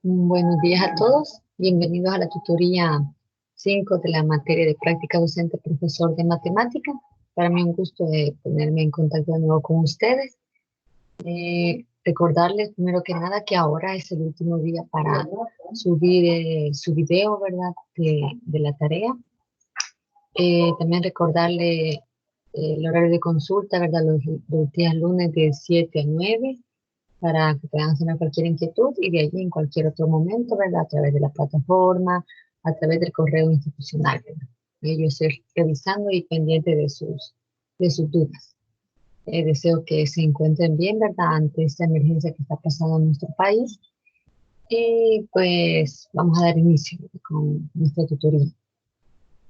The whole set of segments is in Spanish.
Buenos días a todos. Bienvenidos a la tutoría 5 de la materia de práctica docente profesor de matemática. Para mí un gusto de ponerme en contacto de nuevo con ustedes. Recordarles primero que nada que ahora es el último día para subir su video, ¿verdad? De la tarea. También recordarle el horario de consulta, ¿verdad? Los días lunes de 7 a 9 para que puedan hacer cualquier inquietud y de allí en cualquier otro momento, ¿verdad? A través de la plataforma, a través del correo institucional, ¿verdad? Yo estoy revisando y pendiente de sus dudas. Deseo que se encuentren bien, ¿verdad? Ante esta emergencia que está pasando en nuestro país. Y pues vamos a dar inicio con nuestra tutoría.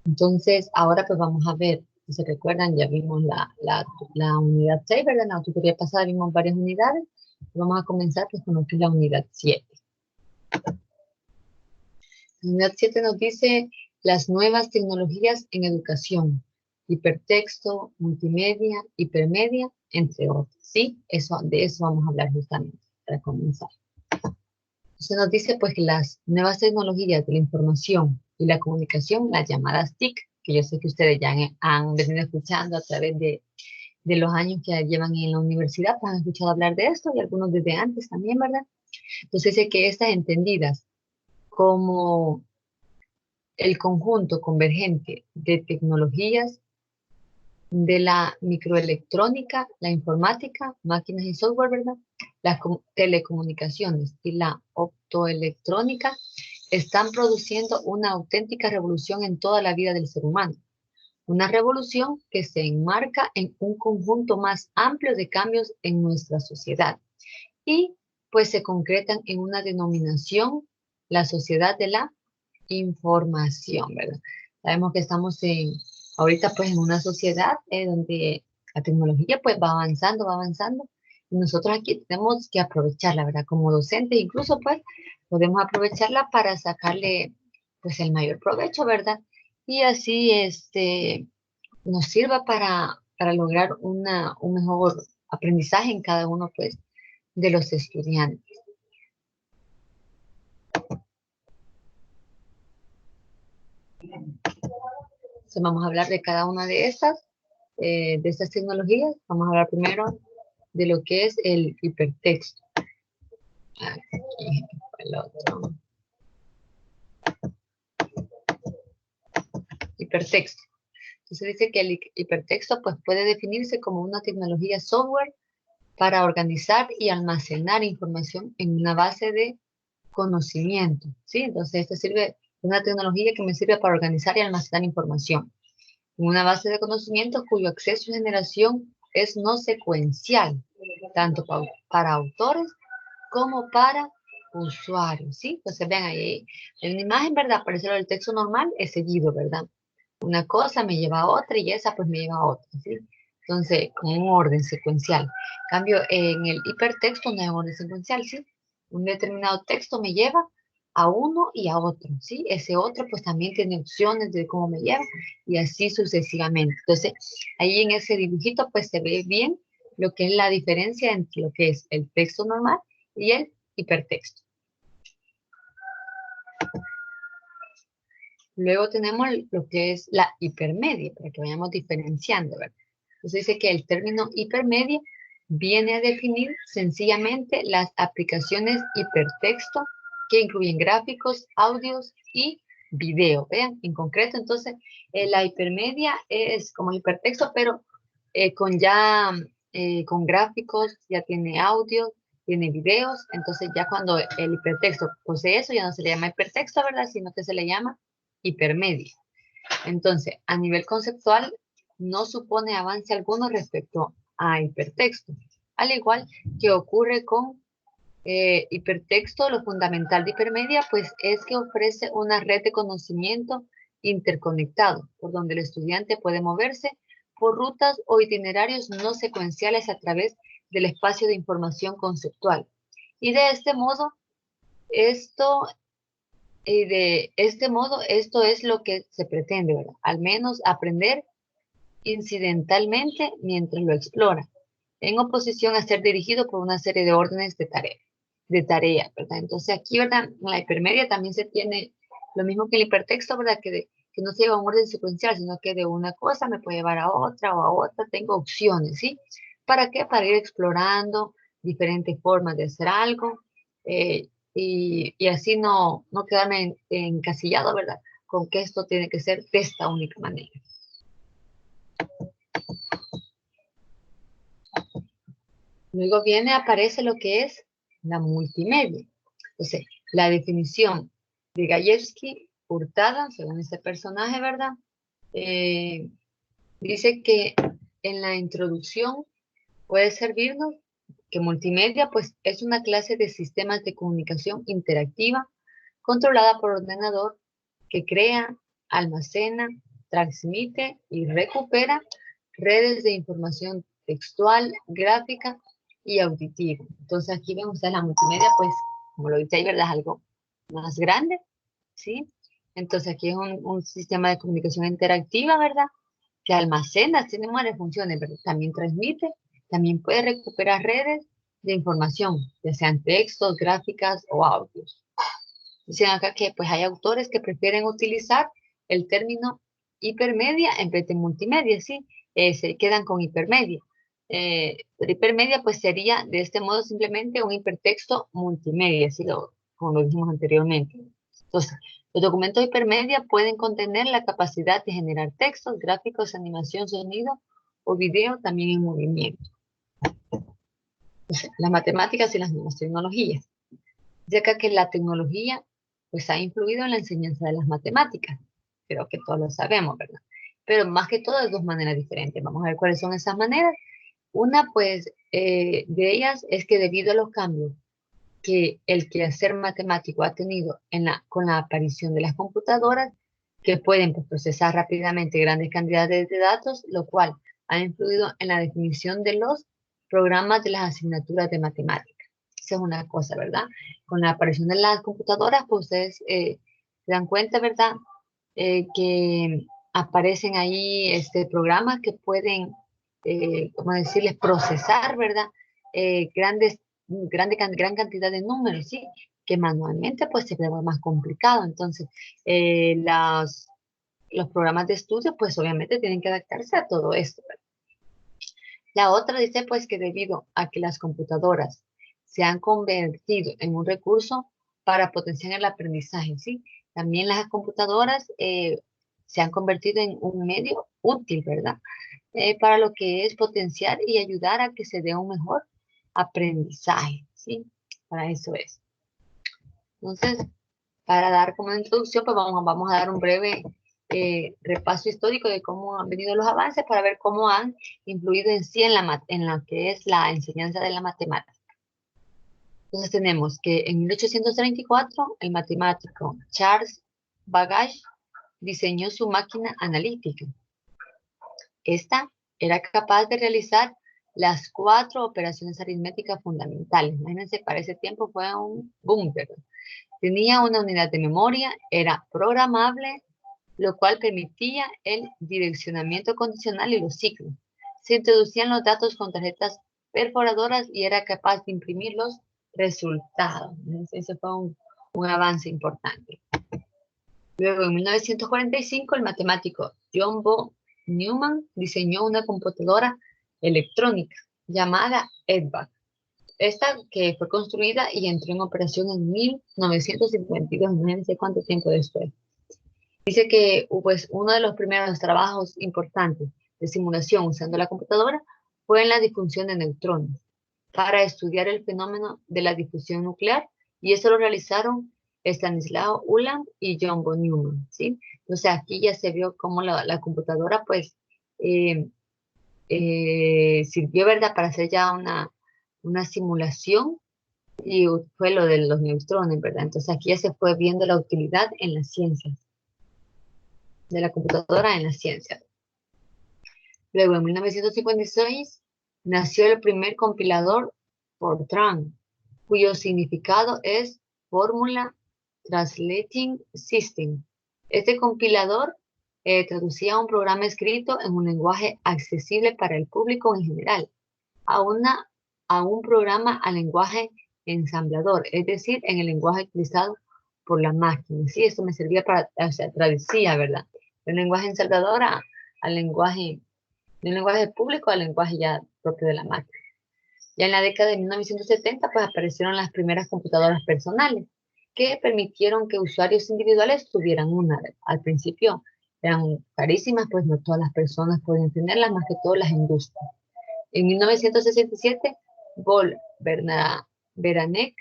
Entonces, ahora pues vamos a ver, si se recuerdan, ya vimos la unidad 6, ¿verdad? En la tutoría pasada vimos varias unidades. Vamos a comenzar pues, con lo que es la unidad 7. La unidad 7 nos dice las nuevas tecnologías en educación, hipertexto, multimedia, hipermedia, entre otros. ¿Sí? De eso vamos a hablar justamente para comenzar. Se nos dice pues que las nuevas tecnologías de la información y la comunicación, las llamadas TIC, que yo sé que ustedes ya han venido escuchando a través de los años que llevan en la universidad, pues han escuchado hablar de esto y algunos desde antes también, ¿verdad? Entonces dice que estas entendidas como el conjunto convergente de tecnologías de la microelectrónica, la informática, máquinas y software, ¿verdad? Las telecomunicaciones y la optoelectrónica están produciendo una auténtica revolución en toda la vida del ser humano. Una revolución que se enmarca en un conjunto más amplio de cambios en nuestra sociedad y pues se concretan en una denominación, la sociedad de la información, ¿verdad? Sabemos que estamos ahorita pues en una sociedad donde la tecnología pues va avanzando y nosotros aquí tenemos que aprovecharla, ¿verdad? Como docentes incluso pues podemos aprovecharla para sacarle pues el mayor provecho, ¿verdad? Y así nos sirva para lograr un mejor aprendizaje en cada uno pues de los estudiantes. Entonces, vamos a hablar de cada una de estas tecnologías. Vamos a hablar primero de lo que es el hipertexto. Aquí, el otro. Hipertexto. Entonces dice que el hipertexto pues, puede definirse como una tecnología software para organizar y almacenar información en una base de conocimiento. ¿Sí? Entonces, esta sirve una tecnología que me sirve para organizar y almacenar información en una base de conocimiento cuyo acceso y generación es no secuencial, tanto para autores como para usuarios, ¿sí? Entonces, vean ahí, en una imagen, ¿verdad? Parece el texto normal, es seguido, ¿verdad? Una cosa me lleva a otra y esa pues me lleva a otra, ¿sí? Entonces, con un orden secuencial. En cambio, en el hipertexto no hay un orden secuencial, ¿sí? Un determinado texto me lleva a uno y a otro, ¿sí? Ese otro pues también tiene opciones de cómo me lleva y así sucesivamente. Entonces, ahí en ese dibujito pues se ve bien lo que es la diferencia entre lo que es el texto normal y el hipertexto. Luego tenemos lo que es la hipermedia, para que vayamos diferenciando, ¿verdad? Entonces dice que el término hipermedia viene a definir sencillamente las aplicaciones hipertexto que incluyen gráficos, audios y video. Vean, en concreto, entonces, la hipermedia es como hipertexto, pero con gráficos, ya tiene audio, tiene videos. Entonces, ya cuando el hipertexto posee eso, ya no se le llama hipertexto, ¿verdad? Sino que se le llama hipermedia. Entonces, a nivel conceptual, no supone avance alguno respecto a hipertexto. Al igual que ocurre con hipertexto, lo fundamental de hipermedia, pues es que ofrece una red de conocimiento interconectado, por donde el estudiante puede moverse por rutas o itinerarios no secuenciales a través del espacio de información conceptual. Y de este modo, esto esto es lo que se pretende, ¿verdad? Al menos aprender incidentalmente mientras lo explora, en oposición a ser dirigido por una serie de órdenes de tarea. de tarea, ¿verdad? Entonces aquí, ¿verdad? En la hipermedia también se tiene lo mismo que el hipertexto, ¿verdad? Que no se lleva un orden secuencial, sino que de una cosa me puede llevar a otra o a otra, tengo opciones, ¿sí? ¿Para qué? Para ir explorando diferentes formas de hacer algo y así no quedarme encasillado, ¿verdad? Con que esto tiene que ser de esta única manera. Luego aparece lo que es la multimedia. Entonces, la definición de Gajewski, Hurtada, según este personaje, ¿verdad? Dice que en la introducción puede servirnos que multimedia pues es una clase de sistemas de comunicación interactiva controlada por ordenador que crea, almacena, transmite y recupera redes de información textual, gráfica y auditiva. Entonces aquí vemos a la multimedia, pues, como lo dice ahí, ¿verdad? Es algo más grande, ¿sí? Entonces aquí es un sistema de comunicación interactiva, ¿verdad? Que almacena, tiene varias funciones, ¿verdad? También transmite, también puede recuperar redes de información, ya sean textos, gráficas o audios. Dicen acá que pues hay autores que prefieren utilizar el término hipermedia en vez de multimedia, ¿sí? Se quedan con hipermedia. Pero hipermedia pues sería de este modo simplemente un hipertexto multimedia, ¿sí? Como lo dijimos anteriormente. Entonces, los documentos hipermedia pueden contener la capacidad de generar textos, gráficos, animación, sonido o video también en movimiento. Entonces, las matemáticas y las nuevas tecnologías. Ya que la tecnología pues ha influido en la enseñanza de las matemáticas. Creo que todos lo sabemos, ¿verdad? Pero más que todo de dos maneras diferentes. Vamos a ver cuáles son esas maneras. Una, pues, de ellas es que debido a los cambios que el quehacer matemático ha tenido con la aparición de las computadoras, que pueden pues, procesar rápidamente grandes cantidades de datos, lo cual ha influido en la definición de los programas de las asignaturas de matemáticas. Esa es una cosa, ¿verdad? Con la aparición de las computadoras, pues ustedes se dan cuenta, ¿verdad? Que aparecen ahí programas que pueden, ¿cómo decirles?, procesar, ¿verdad? Gran cantidad de números, ¿sí? Que manualmente pues se ve más complicado. Entonces, los programas de estudio pues obviamente tienen que adaptarse a todo esto, ¿verdad? La otra dice pues que debido a que las computadoras se han convertido en un recurso para potenciar el aprendizaje, ¿sí? También las computadoras se han convertido en un medio útil, ¿verdad? Para lo que es potenciar y ayudar a que se dé un mejor aprendizaje, ¿sí? Para eso es. Entonces, para dar como introducción, pues vamos a dar un breve repaso histórico de cómo han venido los avances para ver cómo han influido en sí en la que es la enseñanza de la matemática. Entonces tenemos que en 1834 el matemático Charles Babbage diseñó su máquina analítica. Esta era capaz de realizar las 4 operaciones aritméticas fundamentales. Imagínense, para ese tiempo fue un boom, ¿verdad? Tenía una unidad de memoria, era programable, lo cual permitía el direccionamiento condicional y los ciclos. Se introducían los datos con tarjetas perforadoras y era capaz de imprimir los resultados. Ese fue un avance importante. Luego, en 1945, el matemático John von Neumann diseñó una computadora electrónica llamada EDVAC. Esta que fue construida y entró en operación en 1952, imagínense cuánto tiempo después. Dice que pues, uno de los primeros trabajos importantes de simulación usando la computadora fue en la difusión de neutrones para estudiar el fenómeno de la difusión nuclear y eso lo realizaron Stanislaw Ulam y John von Neumann, ¿sí? Entonces aquí ya se vio cómo la computadora pues sirvió, ¿verdad?, para hacer ya una simulación y fue lo de los neutrones, ¿verdad? Entonces aquí ya se fue viendo la utilidad en las ciencias, de la computadora en las ciencias. Luego, en 1956, nació el primer compilador Fortran, cuyo significado es Fórmula Translating System. Este compilador traducía un programa escrito en un lenguaje accesible para el público en general, a un programa a lenguaje ensamblador, es decir, en el lenguaje utilizado por la máquina. Sí, esto me servía para, o sea, traducía, ¿verdad? El lenguaje ensamblador al lenguaje, del lenguaje público al lenguaje ya propio de la máquina. Ya en la década de 1970, pues aparecieron las primeras computadoras personales que permitieron que usuarios individuales tuvieran una. Al principio eran carísimas, pues no todas las personas podían tenerlas, más que todas las industrias. En 1967, Beranek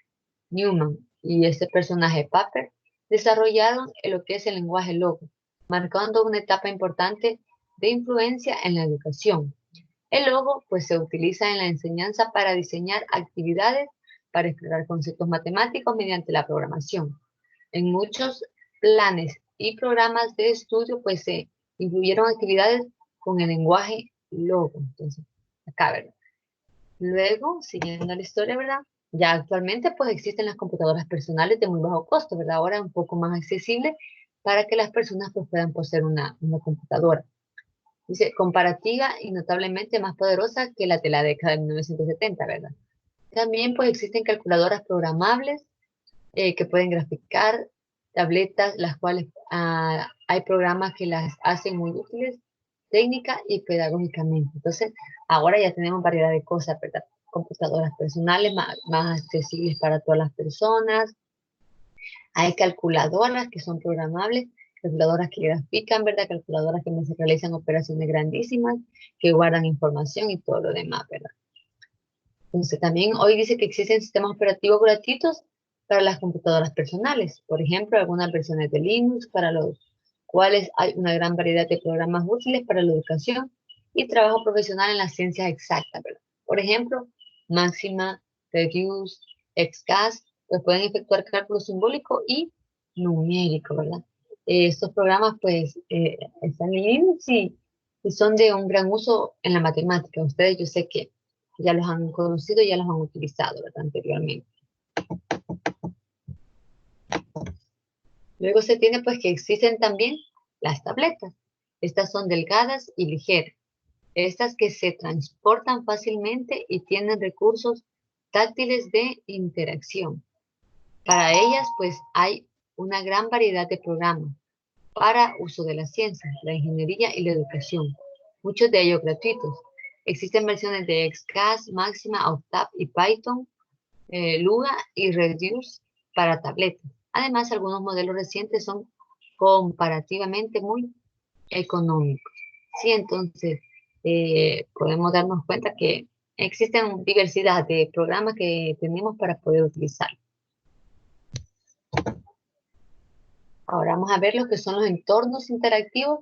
Newman y este personaje Paper desarrollaron lo que es el lenguaje Logo, marcando una etapa importante de influencia en la educación. El logo pues se utiliza en la enseñanza para diseñar actividades para explorar conceptos matemáticos mediante la programación. En muchos planes y programas de estudio pues se incluyeron actividades con el lenguaje Logo. Entonces, acá, ¿verdad? Luego, siguiendo la historia, ¿verdad? Ya actualmente pues existen las computadoras personales de muy bajo costo, ¿verdad? Ahora un poco más accesible para que las personas pues puedan poseer una computadora. Dice, comparativa y notablemente más poderosa que la de la década de 1970, ¿verdad? También pues existen calculadoras programables que pueden graficar, tabletas, las cuales hay programas que las hacen muy útiles técnica y pedagógicamente. Entonces, ahora ya tenemos variedad de cosas, ¿verdad? Computadoras personales más accesibles para todas las personas. Hay calculadoras que son programables, calculadoras que grafican, ¿verdad? Calculadoras que se realizan operaciones grandísimas, que guardan información y todo lo demás, ¿verdad? Entonces, también hoy dice que existen sistemas operativos gratuitos para las computadoras personales. Por ejemplo, algunas versiones de Linux para los cuales hay una gran variedad de programas útiles para la educación y trabajo profesional en las ciencias exactas, ¿verdad? Por ejemplo, Máxima, Reduce, XCAS, pues pueden efectuar cálculo simbólico y numérico, ¿verdad? Estos programas, pues, están en Linux y son de un gran uso en la matemática. Ustedes, yo sé que ya los han conocido, ya los han utilizado, ¿verdad? Anteriormente. Luego se tiene pues que existen también las tabletas. Estas son delgadas y ligeras. Estas que se transportan fácilmente y tienen recursos táctiles de interacción. Para ellas pues hay una gran variedad de programas para uso de la ciencia, la ingeniería y la educación. Muchos de ellos gratuitos. Existen versiones de XCAS, Máxima, Octave y Python, Luga y Reduce para tabletas. Además, algunos modelos recientes son comparativamente muy económicos. Sí, entonces podemos darnos cuenta que existen diversidad de programas que tenemos para poder utilizar. Ahora vamos a ver lo que son los entornos interactivos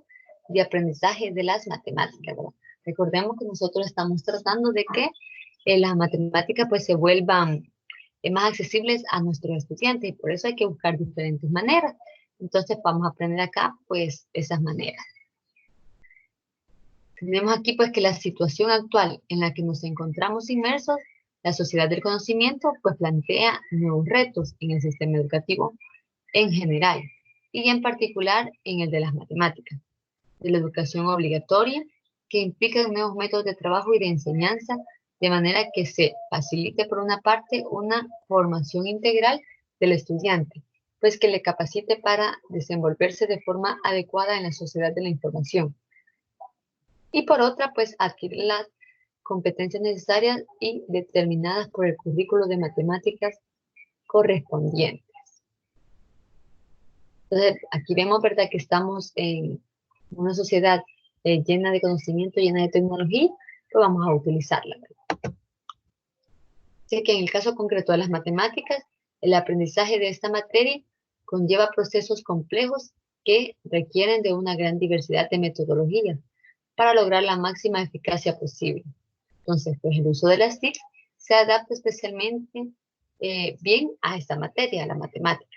de aprendizaje de las matemáticas, ¿verdad? Recordemos que nosotros estamos tratando de que las matemáticas pues se vuelvan más accesibles a nuestros estudiantes y por eso hay que buscar diferentes maneras. Entonces vamos a aprender acá pues esas maneras. Tenemos aquí pues que la situación actual en la que nos encontramos inmersos, la sociedad del conocimiento pues plantea nuevos retos en el sistema educativo en general y en particular en el de las matemáticas, de la educación obligatoria que implica nuevos métodos de trabajo y de enseñanza de manera que se facilite por una parte una formación integral del estudiante, pues que le capacite para desenvolverse de forma adecuada en la sociedad de la información. Y por otra, pues adquirir las competencias necesarias y determinadas por el currículo de matemáticas correspondiente. Entonces, aquí vemos, ¿verdad?, que estamos en una sociedad llena de conocimiento, llena de tecnología, pues vamos a utilizarla, ¿verdad? Así que en el caso concreto de las matemáticas, el aprendizaje de esta materia conlleva procesos complejos que requieren de una gran diversidad de metodologías para lograr la máxima eficacia posible. Entonces, pues el uso de las TIC se adapta especialmente bien a esta materia, a la matemática.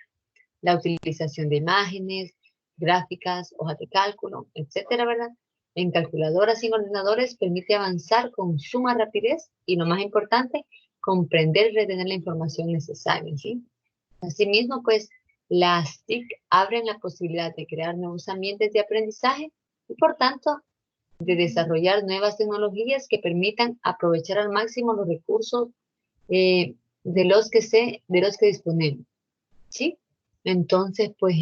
La utilización de imágenes, gráficas, hojas de cálculo, etcétera, ¿verdad? En calculadoras y ordenadores permite avanzar con suma rapidez y, lo más importante, comprender y retener la información necesaria, ¿sí? Asimismo, pues, las TIC abren la posibilidad de crear nuevos ambientes de aprendizaje y, por tanto, de desarrollar nuevas tecnologías que permitan aprovechar al máximo los recursos de los que disponemos, ¿sí? Entonces, pues,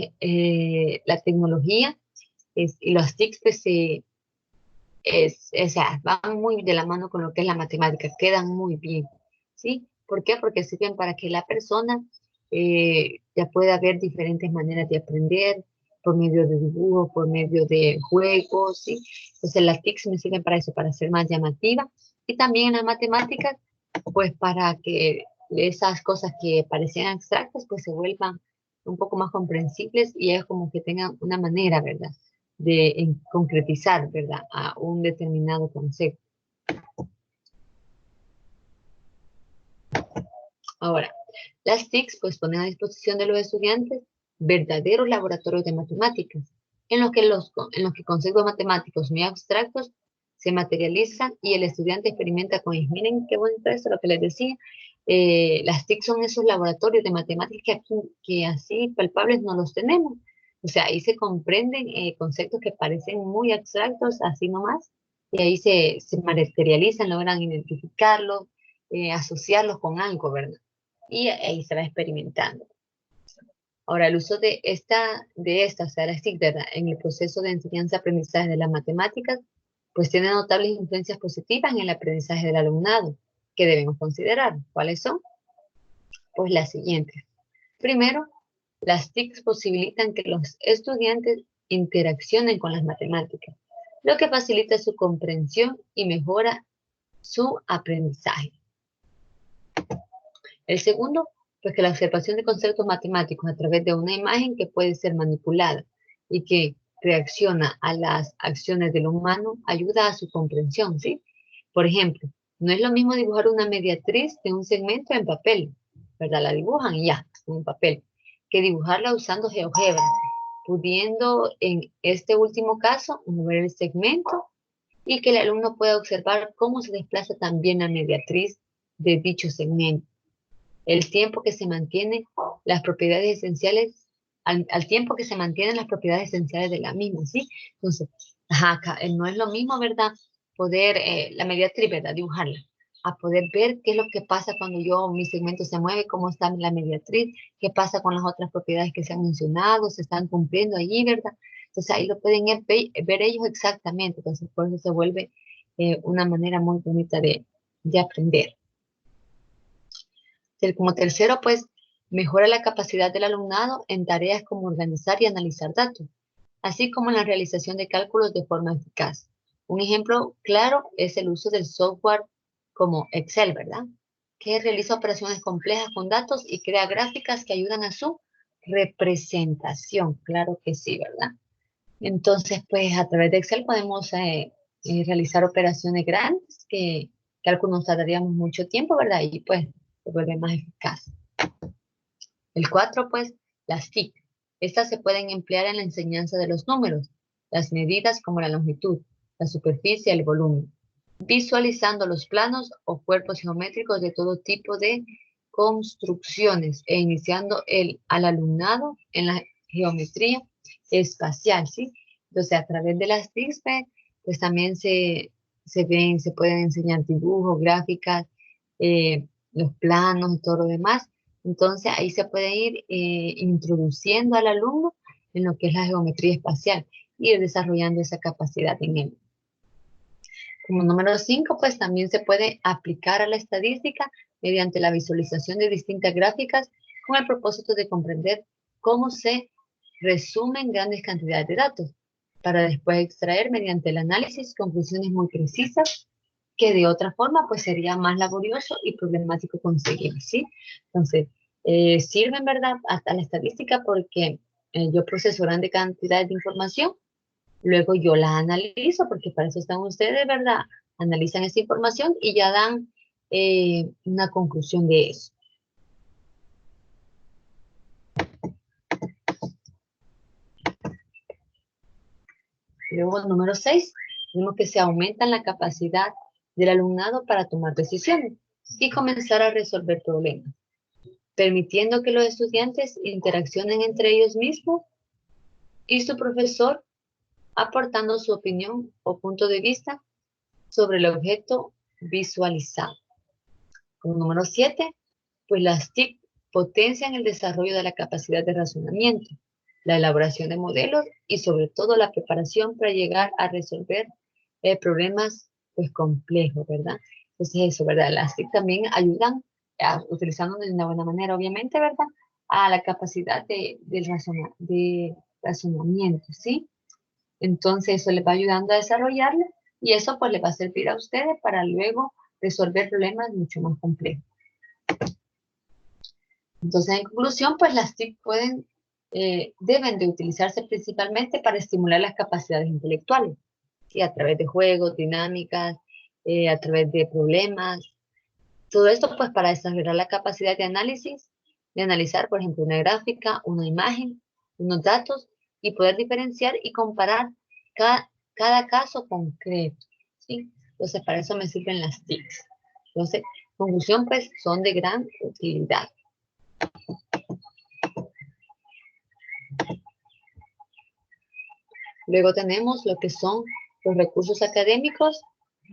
la tecnología y los TICs, pues, o sea, van muy de la mano con lo que es la matemática, quedan muy bien, ¿sí? ¿Por qué? Porque sirven para que la persona ya pueda ver diferentes maneras de aprender, por medio de dibujos, por medio de juegos, ¿sí? Entonces las TICs me sirven para eso, para ser más llamativa. Y también en las matemáticas, pues para que esas cosas que parecían abstractas, pues se vuelvan un poco más comprensibles y ellos como que tengan una manera, ¿verdad? De concretizar, ¿verdad? A un determinado concepto. Ahora, las TICs pues ponen a disposición de los estudiantes verdaderos laboratorios de matemáticas, en los que conceptos matemáticos muy abstractos se materializan y el estudiante experimenta con ellos. Miren qué bonito esto, lo que les decía. Las TIC son esos laboratorios de matemáticas que así palpables no los tenemos. O sea, ahí se comprenden conceptos que parecen muy abstractos, así nomás, y ahí se materializan, logran identificarlos, asociarlos con algo, ¿verdad? Y ahí se va experimentando. Ahora, el uso o sea, las TIC, ¿verdad? En el proceso de enseñanza-aprendizaje de las matemáticas, pues tiene notables influencias positivas en el aprendizaje del alumnado, que debemos considerar. ¿Cuáles son? Pues las siguientes. Primero, las TICs posibilitan que los estudiantes interaccionen con las matemáticas, lo que facilita su comprensión y mejora su aprendizaje. El segundo, pues que la observación de conceptos matemáticos a través de una imagen que puede ser manipulada y que reacciona a las acciones del humano ayuda a su comprensión, ¿sí? Por ejemplo, no es lo mismo dibujar una mediatriz de un segmento en papel, ¿verdad? La dibujan y ya, en papel, que dibujarla usando GeoGebra, pudiendo en este último caso mover el segmento y que el alumno pueda observar cómo se desplaza también la mediatriz de dicho segmento. El tiempo que se mantiene las propiedades esenciales, al tiempo que se mantienen las propiedades esenciales de la misma, ¿sí? Entonces, ajá, no es lo mismo, ¿verdad? Poder, la mediatriz, ¿verdad? Dibujarla, a poder ver qué es lo que pasa cuando mi segmento se mueve, cómo está la mediatriz, qué pasa con las otras propiedades que se han mencionado, se están cumpliendo allí, ¿verdad? Entonces ahí lo pueden ver ellos exactamente, entonces por eso se vuelve una manera muy bonita de aprender. Como tercero, pues, mejora la capacidad del alumnado en tareas como organizar y analizar datos, así como en la realización de cálculos de forma eficaz. Un ejemplo claro es el uso del software como Excel, ¿verdad? Que realiza operaciones complejas con datos y crea gráficas que ayudan a su representación. Claro que sí, ¿verdad? Entonces, pues, a través de Excel podemos realizar operaciones grandes que algunos tardaríamos mucho tiempo, ¿verdad? Y pues se vuelve más eficaz. El 4, pues, las TIC. Estas se pueden emplear en la enseñanza de los números, las medidas como la longitud, la superficie, el volumen, visualizando los planos o cuerpos geométricos de todo tipo de construcciones e iniciando al alumnado en la geometría espacial, ¿sí? Entonces, a través de las TIC, pues también se pueden enseñar dibujos, gráficas, los planos y todo lo demás. Entonces ahí se puede ir introduciendo al alumno en lo que es la geometría espacial y ir desarrollando esa capacidad en él. Como número 5, pues también se puede aplicar a la estadística mediante la visualización de distintas gráficas con el propósito de comprender cómo se resumen grandes cantidades de datos para después extraer mediante el análisis conclusiones muy precisas que de otra forma pues sería más laborioso y problemático conseguir, ¿sí? Entonces, sirven, ¿verdad?, hasta la estadística porque yo proceso grande cantidad de información, luego yo la analizo porque para eso están ustedes, ¿verdad? Analizan esa información y ya dan una conclusión de eso. Luego, número 6, vemos que se aumenta la capacidad del alumnado para tomar decisiones y comenzar a resolver problemas, permitiendo que los estudiantes interaccionen entre ellos mismos y su profesor, aportando su opinión o punto de vista sobre el objeto visualizado. Como número 7, pues las TIC potencian el desarrollo de la capacidad de razonamiento, la elaboración de modelos y sobre todo la preparación para llegar a resolver problemas pues complejos, ¿verdad? Entonces eso, ¿verdad? Las TIC también ayudan, utilizando de una buena manera, obviamente, ¿verdad? A la capacidad de razonamiento, ¿sí? Entonces eso les va ayudando a desarrollarlo y eso pues les va a servir a ustedes para luego resolver problemas mucho más complejos. Entonces, en conclusión, pues las TIC deben de utilizarse principalmente para estimular las capacidades intelectuales, ¿sí? A través de juegos, dinámicas, a través de problemas. Todo esto pues para desarrollar la capacidad de análisis, de analizar, por ejemplo, una gráfica, una imagen, unos datos y poder diferenciar y comparar cada caso concreto, ¿sí? Entonces, para eso me sirven las TICs. Entonces, conclusión, pues, son de gran utilidad. Luego tenemos lo que son los recursos académicos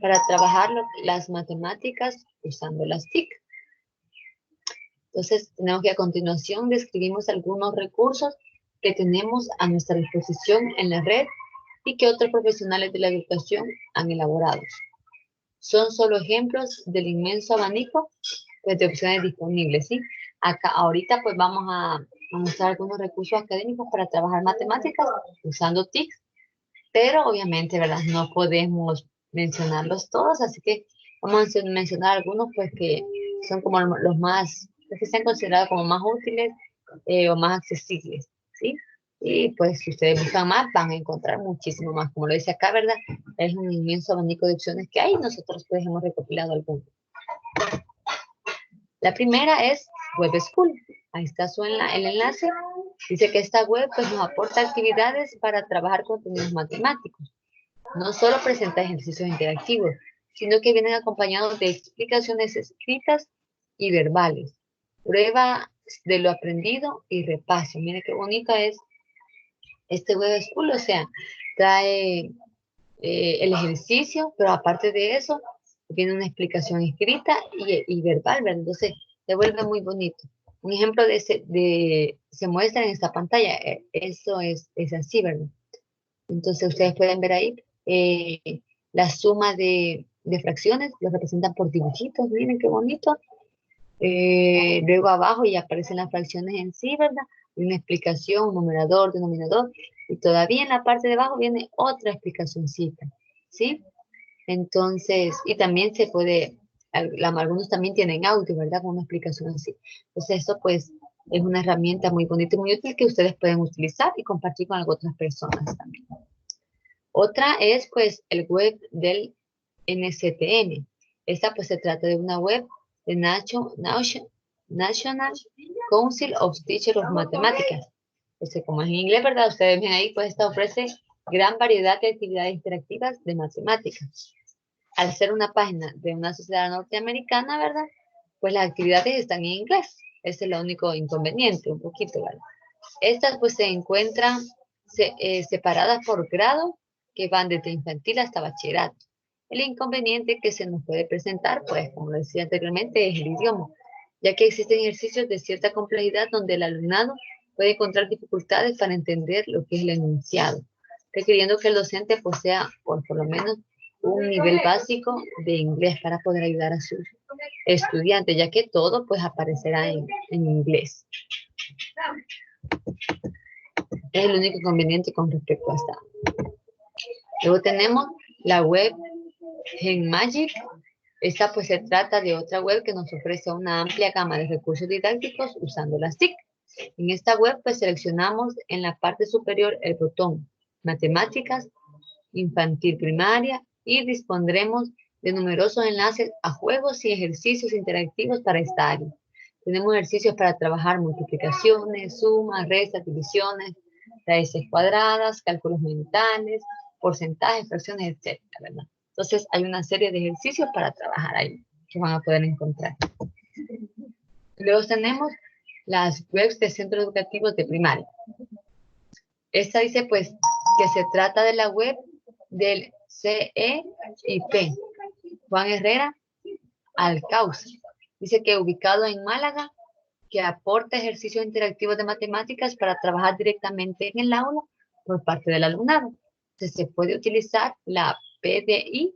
para trabajar las matemáticas usando las TIC. Entonces, tenemos que a continuación describimos algunos recursos que tenemos a nuestra disposición en la red y que otros profesionales de la educación han elaborado. Son solo ejemplos del inmenso abanico pues, de opciones disponibles, ¿sí? Acá, ahorita pues vamos a mostrar algunos recursos académicos para trabajar matemáticas usando TIC, pero obviamente, ¿verdad? No podemos mencionarlos todos, así que vamos a mencionar algunos pues que son como los más, los que se han considerado como más útiles o más accesibles, ¿sí? Y pues si ustedes buscan más, van a encontrar muchísimo más. Como lo dice acá, ¿verdad? Es un inmenso abanico de opciones que hay y nosotros pues hemos recopilado algunos. La primera es Web School. Ahí está el enlace. Dice que esta web pues, nos aporta actividades para trabajar contenidos matemáticos. No solo presenta ejercicios interactivos, sino que vienen acompañados de explicaciones escritas y verbales. Prueba de lo aprendido y repaso. Mire qué bonita es este Web School, o sea, trae el ejercicio, pero aparte de eso, viene una explicación escrita y verbal, ¿verdad? Entonces, se vuelve muy bonito. Un ejemplo se muestra en esta pantalla, eso es así, ¿verdad? Entonces, ustedes pueden ver ahí la suma de fracciones, lo representan por dibujitos, miren qué bonito. Luego abajo ya aparecen las fracciones en sí, ¿verdad? Una explicación, un numerador, denominador, y todavía en la parte de abajo viene otra explicacióncita, ¿sí? Entonces, y también se puede, algunos también tienen audio, ¿verdad? Con una explicación así. Entonces, eso pues es una herramienta muy bonita y muy útil que ustedes pueden utilizar y compartir con otras personas también. Otra es pues el web del NCTM. Esta pues se trata de una web de National Council of Teachers of Mathematics. Entonces, como es en inglés, ¿verdad? Ustedes ven ahí, pues esta ofrece gran variedad de actividades interactivas de matemáticas. Al ser una página de una sociedad norteamericana, ¿verdad? Pues las actividades están en inglés. Ese es el único inconveniente, un poquito, ¿verdad? Estas pues se encuentran separadas por grado que van desde infantil hasta bachillerato. El inconveniente que se nos puede presentar, pues como decía anteriormente, es el idioma, ya que existen ejercicios de cierta complejidad donde el alumnado puede encontrar dificultades para entender lo que es el enunciado, requiriendo que el docente posea por lo menos un nivel básico de inglés para poder ayudar a sus estudiantes, ya que todo pues aparecerá en inglés. Es el único inconveniente con respecto a esta. Luego tenemos la web GenMagick. Esta pues se trata de otra web que nos ofrece una amplia gama de recursos didácticos usando las TIC. En esta web pues seleccionamos en la parte superior el botón Matemáticas, Infantil Primaria y dispondremos de numerosos enlaces a juegos y ejercicios interactivos para esta área. Tenemos ejercicios para trabajar multiplicaciones, sumas, restas, divisiones, raíces cuadradas, cálculos mentales, porcentajes, fracciones, etc., ¿verdad? Entonces, hay una serie de ejercicios para trabajar ahí que van a poder encontrar. Luego tenemos las webs de centros educativos de primaria. Esta dice, pues, que se trata de la web del CEIP, Juan Herrera Alcauce. Dice que ubicado en Málaga, que aporta ejercicios interactivos de matemáticas para trabajar directamente en el aula por parte del alumnado. Entonces, se puede utilizar la PDI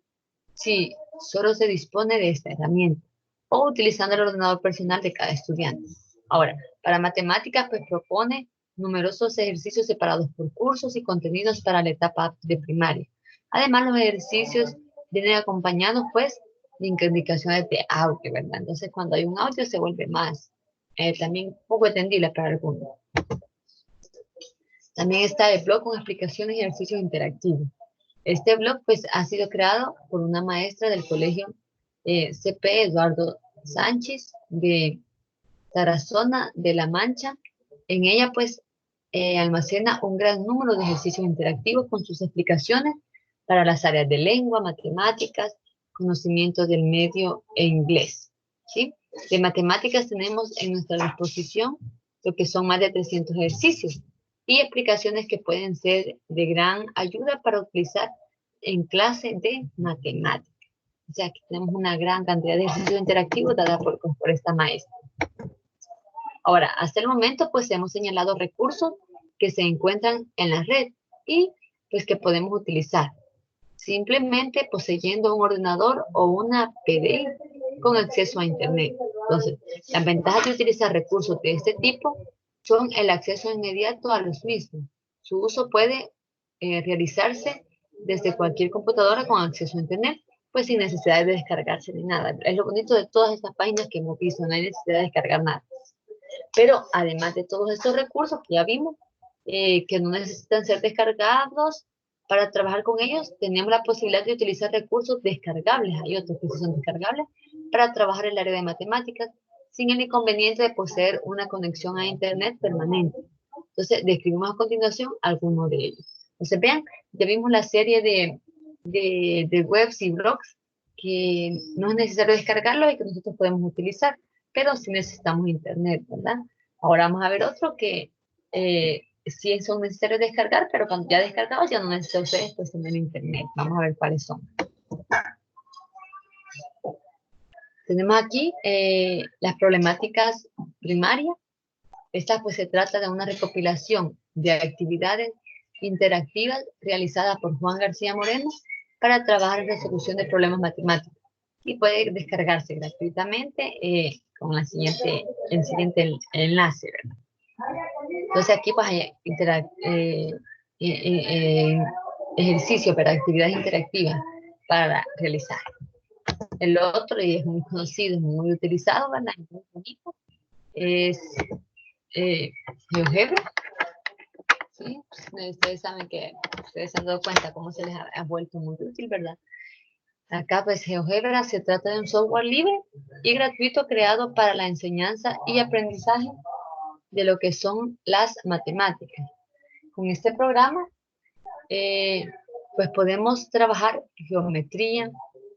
si solo se dispone de esta herramienta o utilizando el ordenador personal de cada estudiante. Ahora, para matemáticas, pues propone numerosos ejercicios separados por cursos y contenidos para la etapa de primaria. Además, los ejercicios vienen acompañados, pues, de indicaciones de audio, ¿verdad? Entonces, cuando hay un audio se vuelve más, también poco entendible para algunos. También está el blog con explicaciones y ejercicios interactivos. Este blog, pues, ha sido creado por una maestra del colegio CP Eduardo Sánchez de Tarazona de la Mancha. En ella, pues, almacena un gran número de ejercicios interactivos con sus explicaciones para las áreas de lengua, matemáticas, conocimiento del medio e inglés, ¿sí? De matemáticas tenemos en nuestra disposición lo que son más de 300 ejercicios y explicaciones que pueden ser de gran ayuda para utilizar en clase de matemáticas. O sea, que tenemos una gran cantidad de ejercicios interactivos dadas por esta maestra. Ahora, hasta el momento, pues hemos señalado recursos que se encuentran en la red y pues que podemos utilizar simplemente poseyendo un ordenador o una PDI con acceso a Internet. Entonces, las ventajas de utilizar recursos de este tipo son el acceso inmediato a los mismos. Su uso puede realizarse desde cualquier computadora con acceso a Internet, pues sin necesidad de descargarse ni nada. Es lo bonito de todas estas páginas que hemos visto, no hay necesidad de descargar nada. Pero además de todos estos recursos que ya vimos, que no necesitan ser descargados, para trabajar con ellos tenemos la posibilidad de utilizar recursos descargables. Hay otros que son descargables para trabajar en el área de matemáticas sin el inconveniente de poseer una conexión a Internet permanente. Entonces, describimos a continuación algunos de ellos. Entonces, vean, ya vimos la serie de webs y blogs que no es necesario descargarlos y que nosotros podemos utilizar, pero sí necesitamos Internet, ¿verdad? Ahora vamos a ver otro que sí son necesarios descargar, pero cuando ya descargados ya no necesito ustedes pues tener Internet. Vamos a ver cuáles son. Tenemos aquí las problemáticas primarias. Esta pues se trata de una recopilación de actividades interactivas realizadas por Juan García Moreno para trabajar en resolución de problemas matemáticos y puede descargarse gratuitamente con el siguiente enlace, ¿verdad? Entonces aquí pues hay ejercicio para actividades interactivas para realizar. El otro, y es muy conocido, es muy utilizado, ¿verdad? Es muy bonito, es GeoGebra. ¿Sí? Ustedes saben que, ustedes se han dado cuenta cómo se les ha vuelto muy útil, ¿verdad? Acá pues GeoGebra se trata de un software libre y gratuito creado para la enseñanza y aprendizaje de lo que son las matemáticas. Con este programa pues podemos trabajar geometría,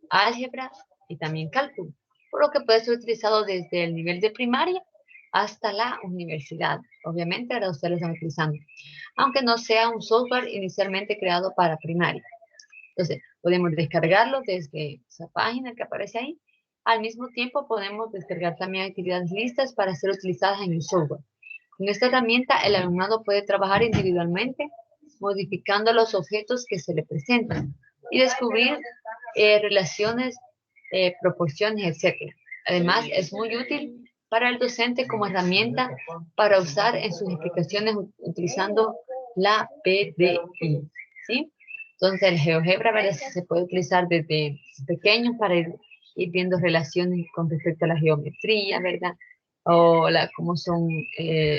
álgebra y también cálculo, por lo que puede ser utilizado desde el nivel de primaria hasta la universidad. Obviamente ahora ustedes lo están utilizando, aunque no sea un software inicialmente creado para primaria. Entonces, podemos descargarlo desde esa página que aparece ahí. Al mismo tiempo, podemos descargar también actividades listas para ser utilizadas en el software. Con esta herramienta, el alumnado puede trabajar individualmente, modificando los objetos que se le presentan y descubrir relaciones, proporciones, etc. Además, es muy útil para el docente como herramienta para usar en sus explicaciones utilizando la PDI, ¿sí? Entonces, el GeoGebra, ¿verdad? Se puede utilizar desde pequeño para ir viendo relaciones con respecto a la geometría, ¿verdad? O cómo son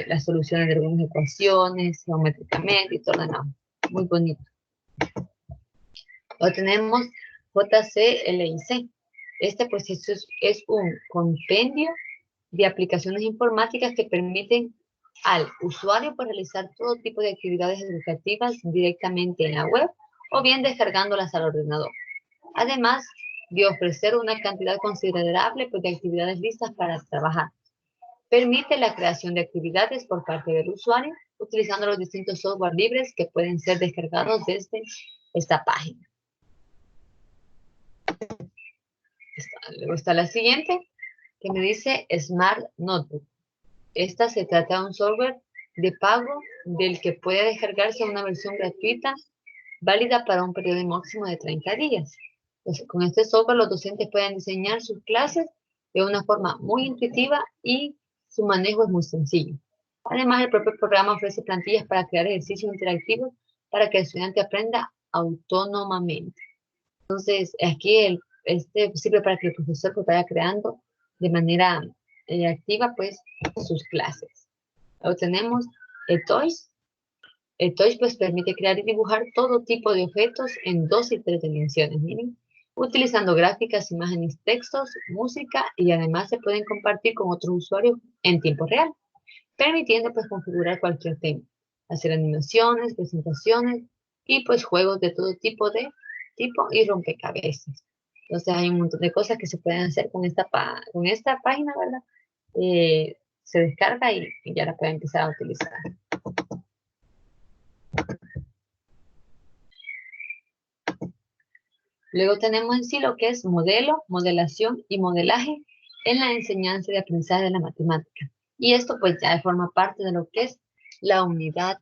las soluciones de algunas ecuaciones geométricamente y todo, ¿no? Muy bonito. Lo tenemos JCLIC. Este pues es un compendio de aplicaciones informáticas que permiten al usuario pues, realizar todo tipo de actividades educativas directamente en la web o bien descargándolas al ordenador. Además de ofrecer una cantidad considerable pues, de actividades listas para trabajar. Permite la creación de actividades por parte del usuario utilizando los distintos software libres que pueden ser descargados desde esta página. Luego está la siguiente, que me dice Smart Notebook. Esta se trata de un software de pago del que puede descargarse una versión gratuita válida para un periodo máximo de 30 días. Entonces, con este software los docentes pueden diseñar sus clases de una forma muy intuitiva y su manejo es muy sencillo. Además, el propio programa ofrece plantillas para crear ejercicios interactivos para que el estudiante aprenda autónomamente. Entonces, aquí este sirve para que el profesor pues, vaya creando de manera activa pues sus clases. Luego tenemos Toys. Toys pues permite crear y dibujar todo tipo de objetos en 2 y 3 dimensiones, miren, utilizando gráficas, imágenes, textos, música y además se pueden compartir con otros usuarios en tiempo real, permitiendo pues configurar cualquier tema, hacer animaciones, presentaciones y pues juegos de todo tipo y rompecabezas. Entonces hay un montón de cosas que se pueden hacer con esta página, ¿verdad? Se descarga y ya la pueden empezar a utilizar. Luego tenemos en sí lo que es modelo, modelación y modelaje en la enseñanza y aprendizaje de la matemática. Y esto pues ya forma parte de lo que es la unidad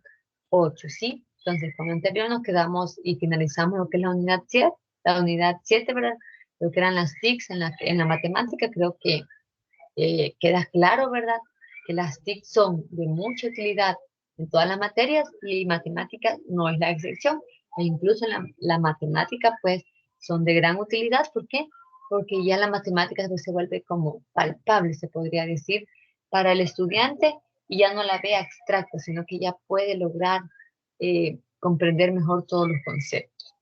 8, ¿sí? Entonces, con lo anterior nos quedamos y finalizamos lo que es la unidad 7. La unidad 7, ¿verdad? Lo que eran las TICs en la matemática, creo que queda claro, ¿verdad? Que las TIC son de mucha utilidad en todas las materias y matemáticas no es la excepción. E incluso en la matemática, pues, son de gran utilidad. ¿Por qué? Porque ya la matemática pues, se vuelve como palpable, se podría decir, para el estudiante y ya no la ve abstracta, sino que ya puede lograr comprender mejor todos los conceptos.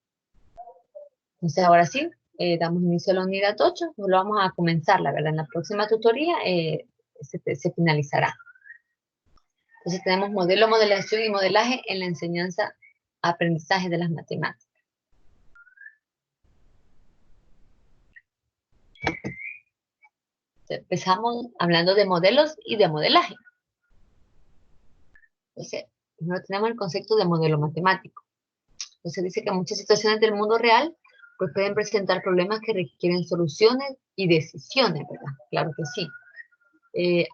Entonces, ahora sí, damos inicio a la unidad 8, no lo vamos a comenzar, la verdad, en la próxima tutoría se finalizará. Entonces tenemos modelo, modelación y modelaje en la enseñanza, aprendizaje de las matemáticas. Empezamos hablando de modelos y de modelaje. Entonces, primero tenemos el concepto de modelo matemático. Entonces dice que muchas situaciones del mundo real pues pueden presentar problemas que requieren soluciones y decisiones, ¿verdad? Claro que sí.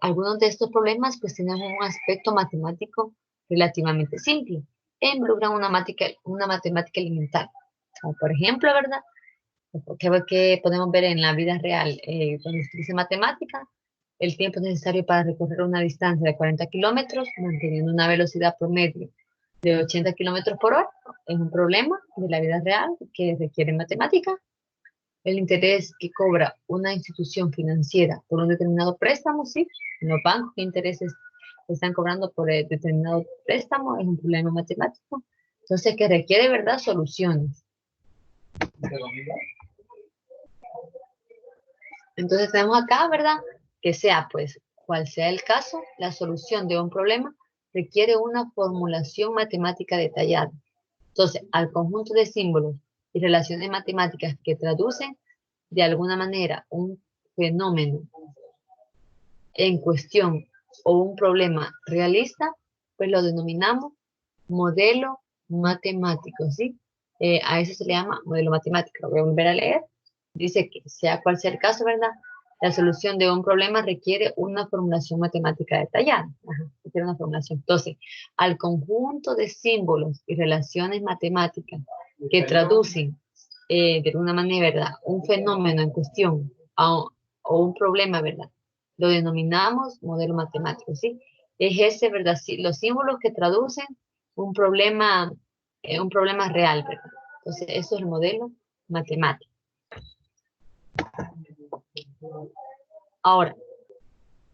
Algunos de estos problemas pues tienen un aspecto matemático relativamente simple e involucran una matemática elemental. Como por ejemplo, ¿verdad? Que podemos ver en la vida real, cuando se utiliza matemática, el tiempo necesario para recorrer una distancia de 40 kilómetros, manteniendo una velocidad promedio de 80 kilómetros por hora, es un problema de la vida real que requiere matemática. El interés que cobra una institución financiera por un determinado préstamo, sí, en los bancos, ¿qué intereses están cobrando por el determinado préstamo? Es un problema matemático. Entonces, que requiere, ¿verdad?, soluciones. Entonces, tenemos acá, ¿verdad?, que sea, pues, cual sea el caso, la solución de un problema requiere una formulación matemática detallada. Entonces, al conjunto de símbolos y relaciones matemáticas que traducen de alguna manera un fenómeno en cuestión o un problema realista, pues lo denominamos modelo matemático, ¿sí? A eso se le llama modelo matemático. Lo voy a volver a leer. Dice que sea cual sea el caso, ¿verdad? La solución de un problema requiere una formulación matemática detallada. Ajá, requiere una formulación. Entonces, al conjunto de símbolos y relaciones matemáticas que traducen de alguna manera, ¿verdad?, un fenómeno en cuestión o un problema, ¿verdad?, lo denominamos modelo matemático, ¿sí? Es ese, ¿verdad? Sí, los símbolos que traducen un problema real, ¿verdad? Entonces, eso es el modelo matemático. Ahora,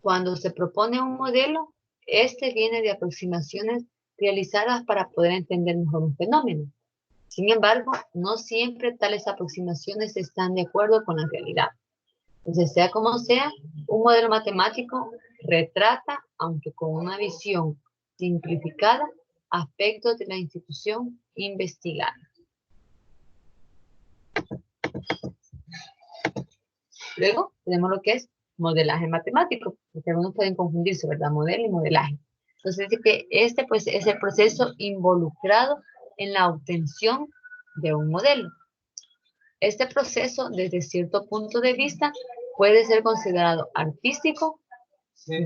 cuando se propone un modelo, este viene de aproximaciones realizadas para poder entender mejor un fenómeno. Sin embargo, no siempre tales aproximaciones están de acuerdo con la realidad. Entonces, sea como sea, un modelo matemático retrata, aunque con una visión simplificada, aspectos de la institución investigada. Luego, tenemos lo que es modelaje matemático, porque algunos pueden confundirse, ¿verdad? Modelo y modelaje. Entonces, dice que este, pues, es el proceso involucrado en la obtención de un modelo. Este proceso, desde cierto punto de vista, puede ser considerado artístico,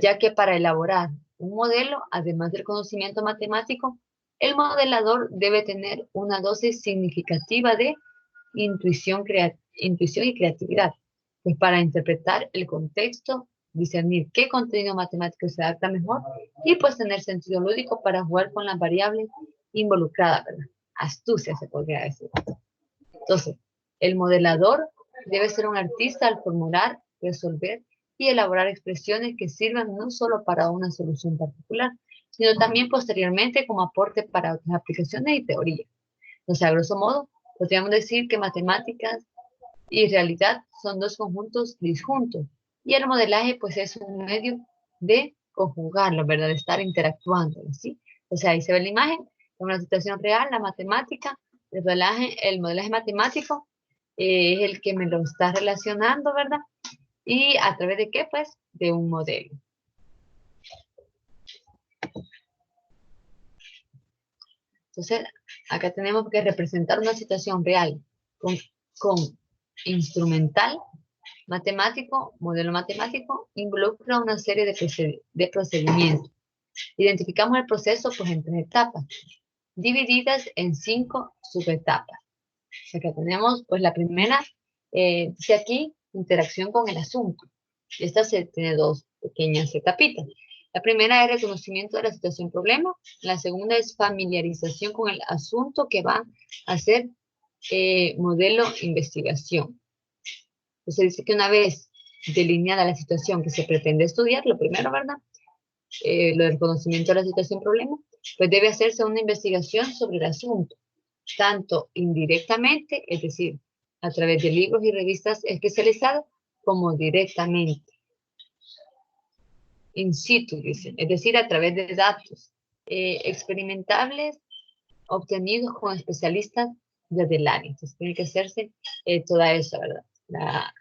ya que para elaborar un modelo, además del conocimiento matemático, el modelador debe tener una dosis significativa de intuición y creatividad, pues para interpretar el contexto, discernir qué contenido matemático se adapta mejor y pues tener sentido lúdico para jugar con las variables involucradas, ¿verdad? Astucia se podría decir. Entonces, el modelador debe ser un artista al formular, resolver y elaborar expresiones que sirvan no solo para una solución particular, sino también posteriormente como aporte para otras aplicaciones y teorías. Entonces, a grosso modo, podríamos decir que matemáticas y realidad son dos conjuntos disjuntos. Y el modelaje, pues, es un medio de conjugarlo, ¿verdad? De estar interactuando, ¿sí? O sea, ahí se ve la imagen, en una situación real, la matemática, el modelaje matemático es el que me lo está relacionando, ¿verdad? ¿Y a través de qué? Pues, de un modelo. Entonces, acá tenemos que representar una situación real con instrumental matemático, modelo matemático, involucra una serie de procedimientos. Identificamos el proceso pues, en 3 etapas, divididas en 5 subetapas. O sea, que tenemos pues la primera, dice aquí, interacción con el asunto. Esta tiene 2 pequeñas etapitas. La primera es reconocimiento de la situación problema. La segunda es familiarización con el asunto que va a ser modelo investigación. Entonces dice que una vez delineada la situación que se pretende estudiar, lo primero, ¿verdad? Lo del conocimiento de la situación problema, pues debe hacerse una investigación sobre el asunto, tanto indirectamente, es decir, a través de libros y revistas especializadas, como directamente, in situ, dicen, es decir, a través de datos experimentables obtenidos con especialistas desde el área. Entonces tiene que hacerse toda eso, ¿verdad?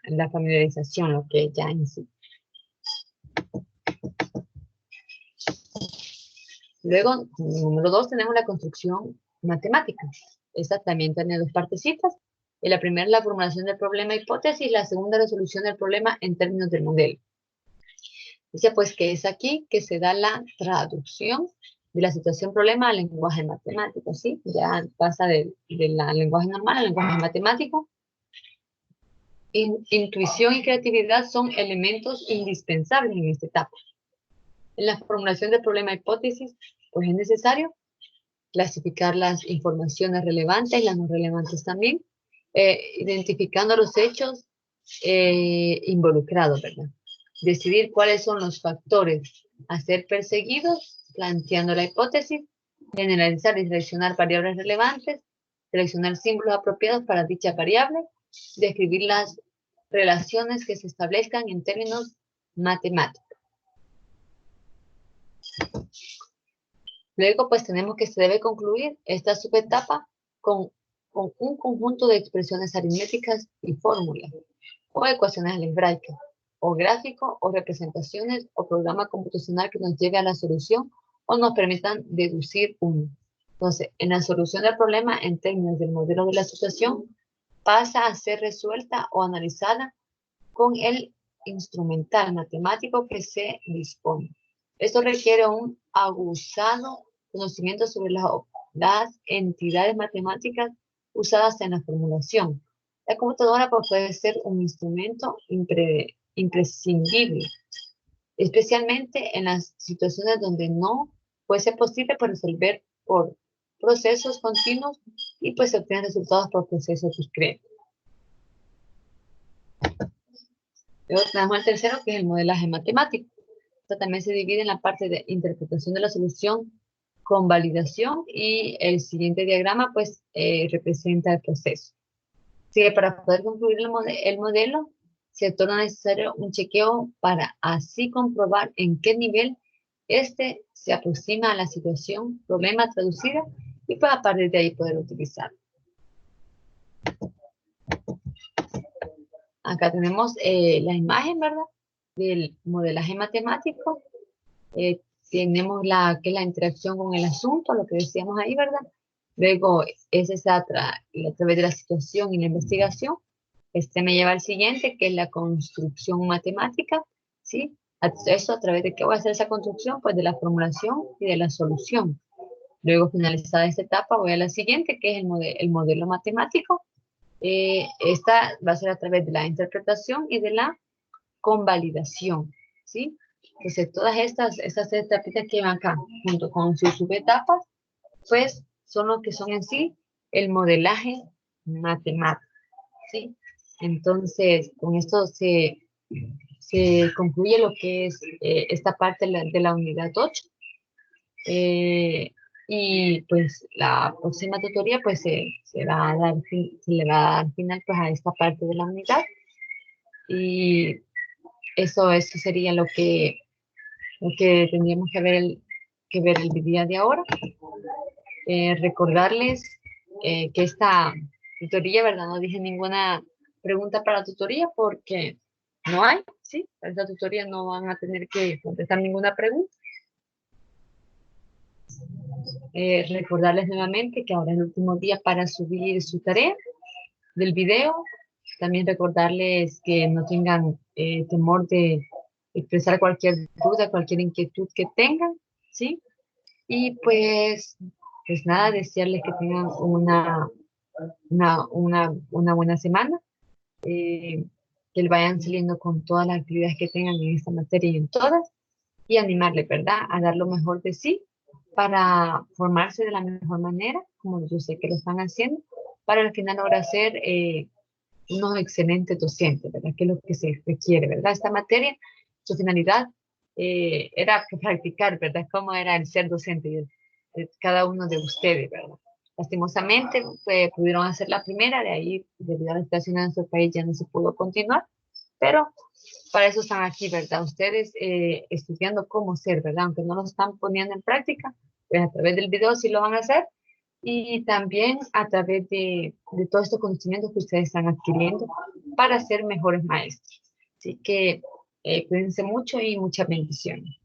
La familiarización, lo que ya en sí. Luego, número 2, tenemos la construcción matemática. Esta también tiene 2 partecitas. La primera es la formulación del problema hipótesis, la segunda resolución del problema en términos del modelo. Dice pues que es aquí que se da la traducción de la situación problema al lenguaje matemático, ¿sí? Ya pasa del lenguaje normal al lenguaje matemático. Intuición y creatividad son elementos indispensables en esta etapa. En la formulación del problema hipótesis, pues es necesario clasificar las informaciones relevantes y las no relevantes también, identificando los hechos involucrados, ¿verdad? Decidir cuáles son los factores a ser perseguidos, planteando la hipótesis, generalizar y seleccionar variables relevantes, seleccionar símbolos apropiados para dicha variable, describir las relaciones que se establezcan en términos matemáticos. Luego, pues tenemos que se debe concluir esta subetapa con un conjunto de expresiones aritméticas y fórmulas, o ecuaciones algebraicas, o gráficos, o representaciones, o programa computacional que nos lleve a la solución o nos permitan deducir uno. Entonces, en la solución del problema, en términos del modelo de la situación, pasa a ser resuelta o analizada con el instrumental matemático que se dispone. Esto requiere un aguzado conocimiento sobre las entidades matemáticas usadas en la formulación. La computadora puede ser un instrumento imprescindible, especialmente en las situaciones donde no puede ser posible resolver por procesos continuos y pues se obtienen resultados por procesos discretos. Luego tenemos el tercero, que es el modelaje matemático. Esto también se divide en la parte de interpretación de la solución con validación y el siguiente diagrama pues representa el proceso. Así que para poder concluir el modelo se torna necesario un chequeo para así comprobar en qué nivel este se aproxima a la situación, problema traducida y pues a partir de ahí poder utilizarlo. Acá tenemos la imagen, ¿verdad? Del modelaje matemático. Tenemos que es la interacción con el asunto, lo que decíamos ahí, ¿verdad? Luego es esa a través de la situación y la investigación. Este me lleva al siguiente, que es la construcción matemática, ¿sí? Eso a través de qué voy a hacer esa construcción, pues de la formulación y de la solución. Luego, finalizada esta etapa, voy a la siguiente, que es el modelo matemático. Esta va a ser a través de la interpretación y de la convalidación, ¿sí? Entonces, todas estas etapitas que van acá, junto con sus subetapas, pues son lo que son en sí el modelaje matemático, ¿sí? Entonces, con esto se concluye lo que es esta parte de la unidad 8. Y pues la próxima tutoría pues se va a dar se le va a dar final pues a esta parte de la unidad. Y eso sería lo que tendríamos que ver el día de ahora. Recordarles que esta tutoría, ¿verdad? No dije ninguna pregunta para la tutoría porque no hay, ¿sí? Para esta tutoría no van a tener que contestar ninguna pregunta. Recordarles nuevamente que ahora es el último día para subir su tarea del video. También recordarles que no tengan temor de expresar cualquier duda, cualquier inquietud que tengan, ¿sí? Y pues nada, desearles que tengan una buena semana, que vayan saliendo con todas las actividades que tengan en esta materia y en todas, y animarles, ¿verdad?, a dar lo mejor de sí para formarse de la mejor manera, como yo sé que lo están haciendo, para al final ahora ser unos excelentes docentes, ¿verdad?, que es lo que se requiere, ¿verdad? Esta materia, su finalidad era practicar, ¿verdad?, cómo era el ser docente de cada uno de ustedes, ¿verdad? Lastimosamente, pudieron hacer la primera, de ahí, debido a la situación en nuestro país, ya no se pudo continuar, pero para eso están aquí, ¿verdad? Ustedes estudiando cómo ser, ¿verdad? Aunque no lo están poniendo en práctica, pues a través del video sí lo van a hacer y también a través de todo este conocimiento que ustedes están adquiriendo para ser mejores maestros. Así que cuídense mucho y muchas bendiciones.